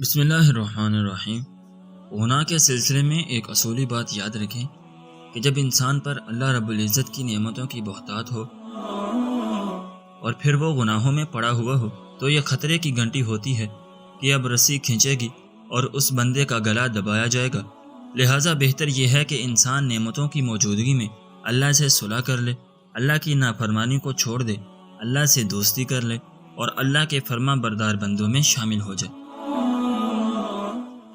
بسم اللہ الرحمن الرحیم۔ گناہ کے سلسلے میں ایک اصولی بات یاد رکھیں کہ جب انسان پر اللہ رب العزت کی نعمتوں کی بہتات ہو اور پھر وہ گناہوں میں پڑا ہوا ہو تو یہ خطرے کی گھنٹی ہوتی ہے کہ اب رسی کھینچے گی اور اس بندے کا گلا دبایا جائے گا۔ لہٰذا بہتر یہ ہے کہ انسان نعمتوں کی موجودگی میں اللہ سے صلح کر لے، اللہ کی نافرمانی کو چھوڑ دے، اللہ سے دوستی کر لے اور اللہ کے فرما بردار بندوں میں شامل ہو جائے۔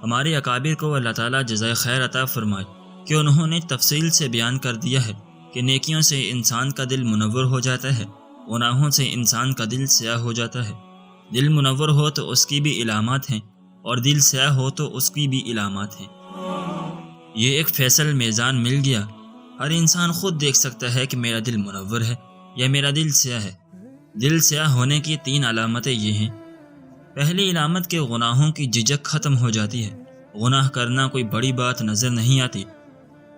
ہمارے اکابر کو اللہ تعالیٰ جزائے خیر عطا فرمائے کہ انہوں نے تفصیل سے بیان کر دیا ہے کہ نیکیوں سے انسان کا دل منور ہو جاتا ہے، گناہوں سے انسان کا دل سیاہ ہو جاتا ہے۔ دل منور ہو تو اس کی بھی علامات ہیں اور دل سیاہ ہو تو اس کی بھی علامات ہیں۔ یہ ایک فیصل میزان مل گیا۔ ہر انسان خود دیکھ سکتا ہے کہ میرا دل منور ہے یا میرا دل سیاہ ہے۔ دل سیاہ ہونے کی 3 علامتیں یہ ہیں۔ پہلی علامت کے گناہوں کی جھجک ختم ہو جاتی ہے، گناہ کرنا کوئی بڑی بات نظر نہیں آتی۔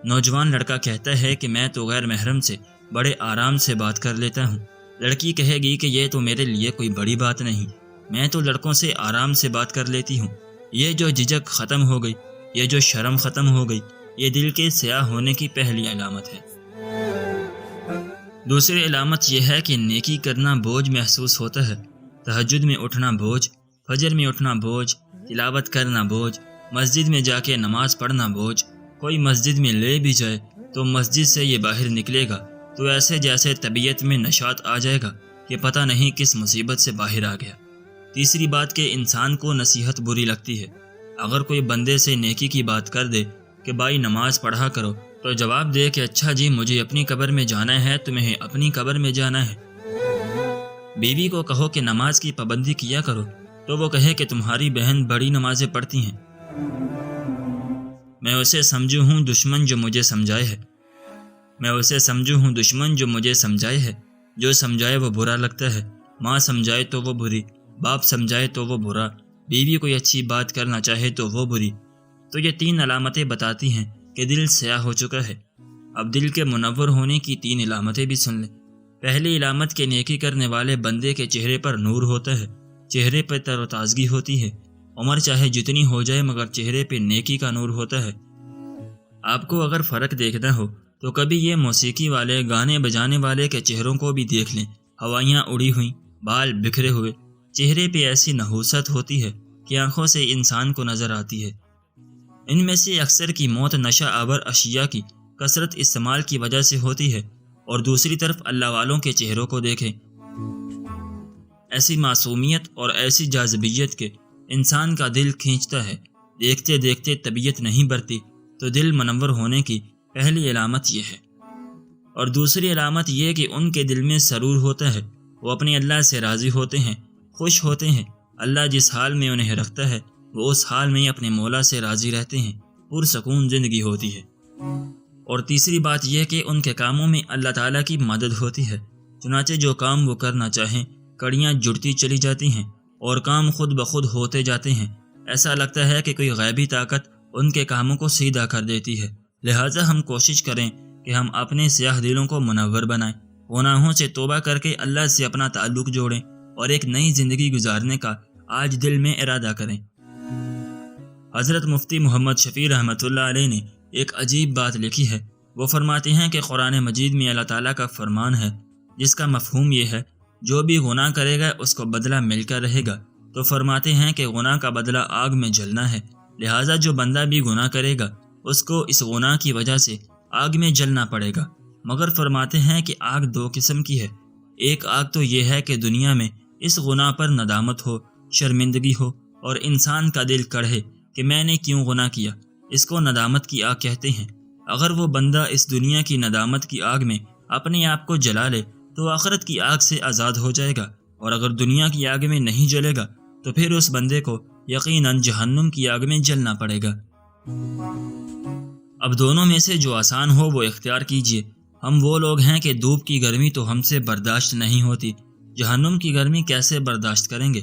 نوجوان لڑکا کہتا ہے کہ میں تو غیر محرم سے بڑے آرام سے بات کر لیتا ہوں۔ لڑکی کہے گی کہ یہ تو میرے لیے کوئی بڑی بات نہیں، میں تو لڑکوں سے آرام سے بات کر لیتی ہوں۔ یہ جو جھجک ختم ہو گئی، یہ جو شرم ختم ہو گئی، یہ دل کے سیاہ ہونے کی پہلی علامت ہے۔ دوسری علامت یہ ہے کہ نیکی کرنا بوجھ محسوس ہوتا ہے۔ تہجد میں اٹھنا بوجھ، فجر میں اٹھنا بوجھ، تلاوت کرنا بوجھ، مسجد میں جا کے نماز پڑھنا بوجھ۔ کوئی مسجد میں لے بھی جائے تو مسجد سے یہ باہر نکلے گا تو ایسے جیسے طبیعت میں نشاط آ جائے گا کہ پتہ نہیں کس مصیبت سے باہر آ گیا۔ تیسری بات کہ انسان کو نصیحت بری لگتی ہے۔ اگر کوئی بندے سے نیکی کی بات کر دے کہ بھائی نماز پڑھا کرو تو جواب دے کہ اچھا جی مجھے اپنی قبر میں جانا ہے، تمہیں اپنی قبر میں جانا ہے۔ بیوی کو کہو کہ نماز کی پابندی کیا کرو تو وہ کہے کہ تمہاری بہن بڑی نمازیں پڑھتی ہیں۔ میں اسے سمجھوں ہوں دشمن جو مجھے سمجھائے ہے، میں اسے سمجھوں ہوں دشمن جو مجھے سمجھائے ہے۔ جو سمجھائے وہ برا لگتا ہے، ماں سمجھائے تو وہ بری، باپ سمجھائے تو وہ برا، بیوی کوئی اچھی بات کرنا چاہے تو وہ بری۔ تو یہ 3 علامتیں بتاتی ہیں کہ دل سیاہ ہو چکا ہے۔ اب دل کے منور ہونے کی 3 علامتیں بھی سن لیں۔ پہلی علامت کہ نیکی کرنے والے بندے کے چہرے پر نور ہوتا ہے، چہرے پر تر و تازگی ہوتی ہے۔ عمر چاہے جتنی ہو جائے مگر چہرے پہ نیکی کا نور ہوتا ہے۔ آپ کو اگر فرق دیکھنا ہو تو کبھی یہ موسیقی والے، گانے بجانے والے کے چہروں کو بھی دیکھ لیں۔ ہوائیاں اڑی ہوئیں، بال بکھرے ہوئے، چہرے پہ ایسی نحوست ہوتی ہے کہ آنکھوں سے انسان کو نظر آتی ہے۔ ان میں سے اکثر کی موت نشہ آور اشیاء کی کثرت استعمال کی وجہ سے ہوتی ہے۔ اور دوسری طرف اللہ والوں کے چہروں کو دیکھیں، ایسی معصومیت اور ایسی جاذبیت کہ انسان کا دل کھینچتا ہے۔ دیکھتے دیکھتے طبیعت نہیں برتی تو دل منور ہونے کی پہلی علامت یہ ہے۔ اور دوسری علامت یہ کہ ان کے دل میں سرور ہوتا ہے، وہ اپنے اللہ سے راضی ہوتے ہیں، خوش ہوتے ہیں۔ اللہ جس حال میں انہیں رکھتا ہے وہ اس حال میں اپنے مولا سے راضی رہتے ہیں، پرسکون زندگی ہوتی ہے۔ اور تیسری بات یہ کہ ان کے کاموں میں اللہ تعالیٰ کی مدد ہوتی ہے، چنانچہ جو کام وہ کرنا چاہیں کڑیاں جڑتی چلی جاتی ہیں اور کام خود بخود ہوتے جاتے ہیں۔ ایسا لگتا ہے کہ کوئی غیبی طاقت ان کے کاموں کو سیدھا کر دیتی ہے۔ لہٰذا ہم کوشش کریں کہ ہم اپنے سیاہ دلوں کو منور بنائیں، گناہوں سے توبہ کر کے اللہ سے اپنا تعلق جوڑیں اور ایک نئی زندگی گزارنے کا آج دل میں ارادہ کریں۔ حضرت مفتی محمد شفیع رحمۃ اللہ علیہ نے ایک عجیب بات لکھی ہے۔ وہ فرماتے ہیں کہ قرآن مجید میں اللہ تعالیٰ کا فرمان ہے جس کا مفہوم یہ ہے جو بھی گناہ کرے گا اس کو بدلہ مل کر رہے گا۔ تو فرماتے ہیں کہ گناہ کا بدلہ آگ میں جلنا ہے، لہٰذا جو بندہ بھی گناہ کرے گا اس کو اس گناہ کی وجہ سے آگ میں جلنا پڑے گا۔ مگر فرماتے ہیں کہ آگ 2 قسم کی ہے۔ ایک آگ تو یہ ہے کہ دنیا میں اس گناہ پر ندامت ہو، شرمندگی ہو اور انسان کا دل کڑھے کہ میں نے کیوں گناہ کیا، اس کو ندامت کی آگ کہتے ہیں۔ اگر وہ بندہ اس دنیا کی ندامت کی آگ میں اپنے آپ کو جلا لے تو آخرت کی آگ سے آزاد ہو جائے گا، اور اگر دنیا کی آگ میں نہیں جلے گا تو پھر اس بندے کو یقیناً جہنم کی آگ میں جلنا پڑے گا۔ اب دونوں میں سے جو آسان ہو وہ اختیار کیجیے۔ ہم وہ لوگ ہیں کہ دھوپ کی گرمی تو ہم سے برداشت نہیں ہوتی، جہنم کی گرمی کیسے برداشت کریں گے؟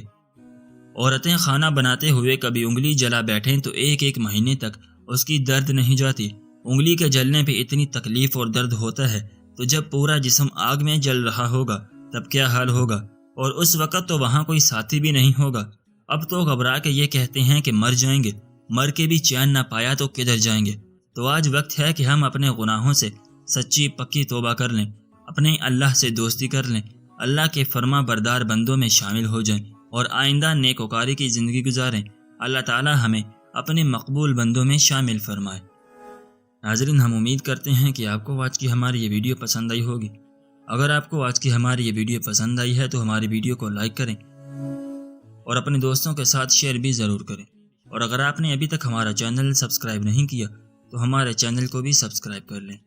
عورتیں کھانا بناتے ہوئے کبھی انگلی جلا بیٹھیں تو 1 مہینے تک اس کی درد نہیں جاتی۔ انگلی کے جلنے پہ اتنی تکلیف اور درد ہوتا ہے تو جب پورا جسم آگ میں جل رہا ہوگا تب کیا حال ہوگا؟ اور اس وقت تو وہاں کوئی ساتھی بھی نہیں ہوگا۔ اب تو گھبرا کے یہ کہتے ہیں کہ مر جائیں گے، مر کے بھی چین نہ پایا تو کدھر جائیں گے۔ تو آج وقت ہے کہ ہم اپنے گناہوں سے سچی پکی توبہ کر لیں، اپنے اللہ سے دوستی کر لیں، اللہ کے فرما بردار بندوں میں شامل ہو جائیں اور آئندہ نیکوکاری کی زندگی گزاریں۔ اللہ تعالی ہمیں اپنے مقبول بندوں میں شامل فرمائے۔ ناظرین، ہم امید کرتے ہیں کہ آپ کو آج کی ہماری یہ ویڈیو پسند آئی ہوگی۔ اگر آپ کو آج کی ہماری یہ ویڈیو پسند آئی ہے تو ہماری ویڈیو کو لائک کریں اور اپنے دوستوں کے ساتھ شیئر بھی ضرور کریں، اور اگر آپ نے ابھی تک ہمارا چینل سبسکرائب نہیں کیا تو ہمارے چینل کو بھی سبسکرائب کر لیں۔